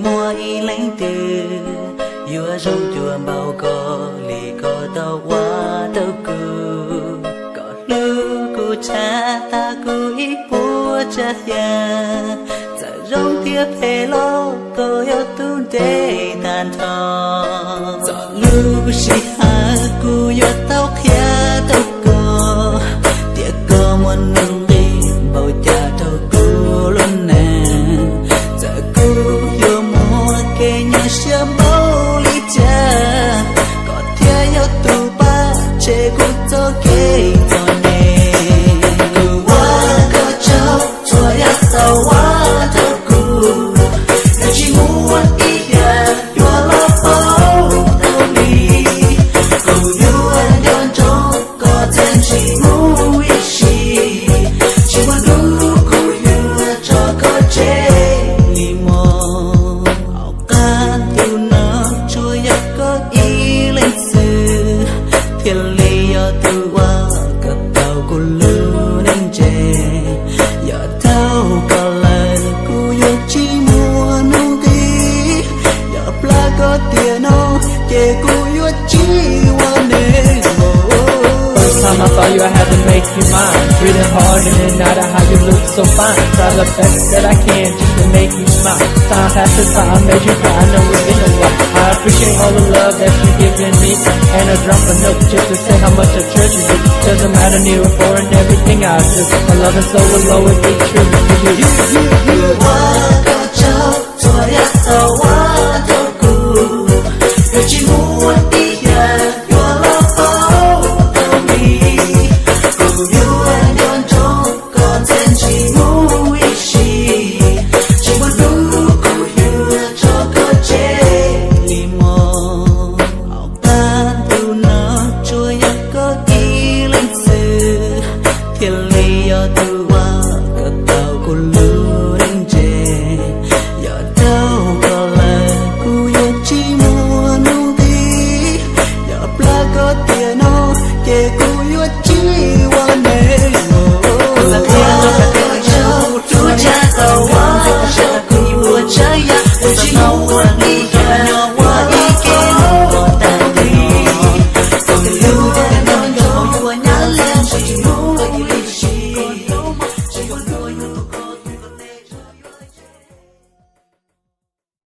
mua y lấy từ vừa rong chùa bao có lì có tàu qua tàu cù có lưu cù cha ta cù ít bùa cha ya giờ rong tiếp hè lo có yêu tu để tàn thọ giờ lưu si ha cù yêu tàu kia tàu co tiệc co muốn nâng đi bao cha tàu cù luôn nè giờ cù yêu mua kê nhà xưa bao lý cha có theo yêu tu ba chế cù cho kê cho nè cù qua có cháu cho ya tàu qua tàu cù để chỉ muốn ý ya yêu lo bao tàu đi cù yêu anh đơn cho có tên chỉ muốn ý gì chỉ muốn đủ cù yêu cho có chế li mò học ca tu nó cho ya có ý lên sự thiên lý yo tu qua cất tàu cù lưu nên chê ya thâu có lời cù yêu chỉ muốn nung đi ya pla có tiền nó chê cù yêu chỉ want it First time I saw you, I had to make you mine. Breathing hard in and out of how you look so fine. Try the best that I can just to make you smile. Time passes by, I made you cry. I know it's been a while. I appreciate all the love that you're giving me, and I drop a note just to say how much I treasure you. Doesn't matter near or far in everything I do. My love is so will always be true to you. qua có cháu